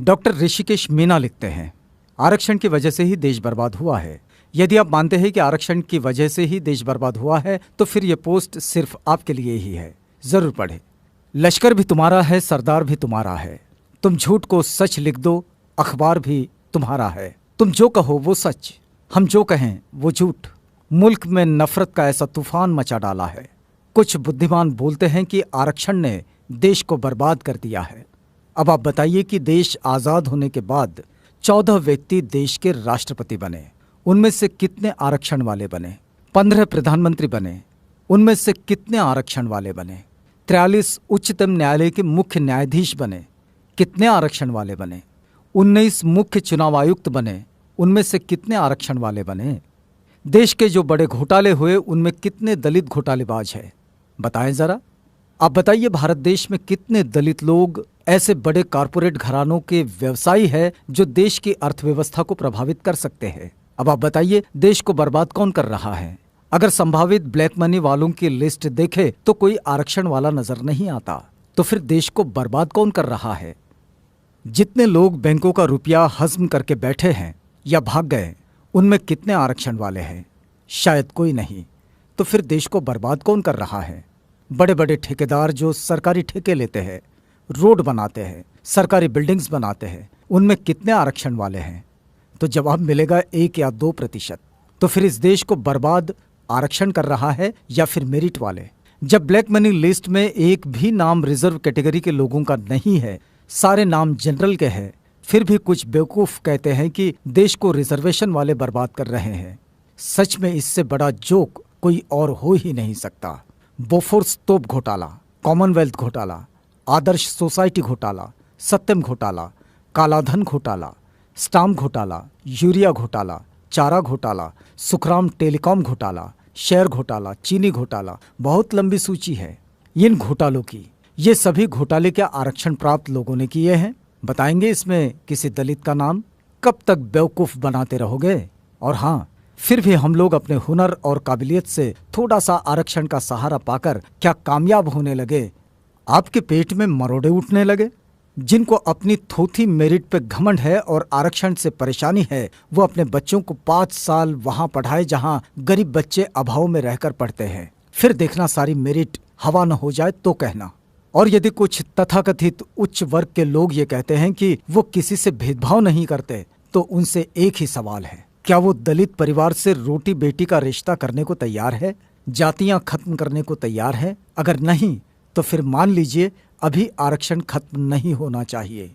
Doctor Rishikesh Meena लिखते हैं, आरक्षण की वजह से ही देश बर्बाद हुआ है। यदि आप मानते हैं कि आरक्षण की वजह से ही देश बर्बाद हुआ है तो फिर यह पोस्ट सिर्फ आपके लिए ही है। जरूर पढ़े। लश्कर भी तुम्हारा है, सरदार भी तुम्हारा है। तुम झूठ को सच लिख दो, अखबार भी तुम्हारा है। तुम जो कहो वो सच, हम जो कहें वो झूठ। मुल्क में नफरत का ऐसा तूफान मचा डाला है। कुछ बुद्धिमान बोलते हैं कि आरक्षण ने देश को बर्बाद कर दिया है। अब आप बताइए कि देश आज़ाद होने के बाद 14 व्यक्ति देश के राष्ट्रपति बने, उनमें से कितने आरक्षण वाले बने? 15 प्रधानमंत्री बने, उनमें से कितने आरक्षण वाले बने? 43 उच्चतम न्यायालय के मुख्य न्यायाधीश बने, कितने आरक्षण वाले बने? 19 मुख्य चुनाव आयुक्त बने, उनमें से कितने आरक्षण वाले बने? देश के जो बड़े घोटाले हुए उनमें कितने दलित घोटालेबाज हैं? बताएं जरा। आप बताइए, भारत देश में कितने दलित लोग ऐसे बड़े कारपोरेट घरानों के व्यवसायी हैं जो देश की अर्थव्यवस्था को प्रभावित कर सकते हैं? अब आप बताइए, देश को बर्बाद कौन कर रहा है? अगर संभावित ब्लैक मनी वालों की लिस्ट देखे तो कोई आरक्षण वाला नजर नहीं आता। तो फिर देश को बर्बाद कौन कर रहा है? जितने लोग बैंकों का रुपया हजम करके बैठे हैं या भाग गए, उनमें कितने आरक्षण वाले हैं? शायद कोई नहीं। तो फिर देश को बर्बाद कौन कर रहा है? बड़े बड़े ठेकेदार जो सरकारी ठेके लेते हैं, रोड बनाते हैं, सरकारी बिल्डिंग्स बनाते हैं, उनमें कितने आरक्षण वाले हैं? तो जवाब मिलेगा 1 या 2%। तो फिर इस देश को बर्बाद आरक्षण कर रहा है या फिर मेरिट वाले? जब ब्लैक मनी लिस्ट में एक भी नाम रिजर्व कैटेगरी के लोगों का नहीं है, सारे नाम जनरल के हैं, फिर भी कुछ बेवकूफ कहते हैं कि देश को रिजर्वेशन वाले बर्बाद कर रहे हैं। सच में इससे बड़ा जोक कोई और हो ही नहीं सकता। बोफोर्स तोप घोटाला, कॉमनवेल्थ घोटाला, आदर्श सोसाइटी घोटाला, सत्यम घोटाला, कालाधन घोटाला, स्टाम्प घोटाला, यूरिया घोटाला, चारा घोटाला, सुखराम टेलीकॉम घोटाला, शेयर घोटाला, चीनी घोटाला, बहुत लंबी सूची है इन घोटालों की। ये सभी घोटाले क्या आरक्षण प्राप्त लोगों ने किए हैं? बताएंगे इसमें किसी दलित का नाम? कब तक बेवकूफ बनाते रहोगे? और हाँ, फिर भी हम लोग अपने हुनर और काबिलियत से थोड़ा सा आरक्षण का सहारा पाकर क्या कामयाब होने लगे? आपके पेट में मरोड़े उठने लगे? जिनको अपनी थोथी मेरिट पे घमंड है और आरक्षण से परेशानी है, वो अपने बच्चों को 5 साल वहां पढ़ाए जहां गरीब बच्चे अभाव में रहकर पढ़ते हैं। फिर देखना सारी मेरिट हवा न हो जाए तो कहना। और यदि कुछ तथाकथित उच्च वर्ग के लोग ये कहते हैं कि वो किसी से भेदभाव नहीं करते, तो उनसे एक ही सवाल है, क्या वो दलित परिवार से रोटी बेटी का रिश्ता करने को तैयार है? जातियां खत्म करने को तैयार है? अगर नहीं तो फिर मान लीजिए अभी आरक्षण खत्म नहीं होना चाहिए।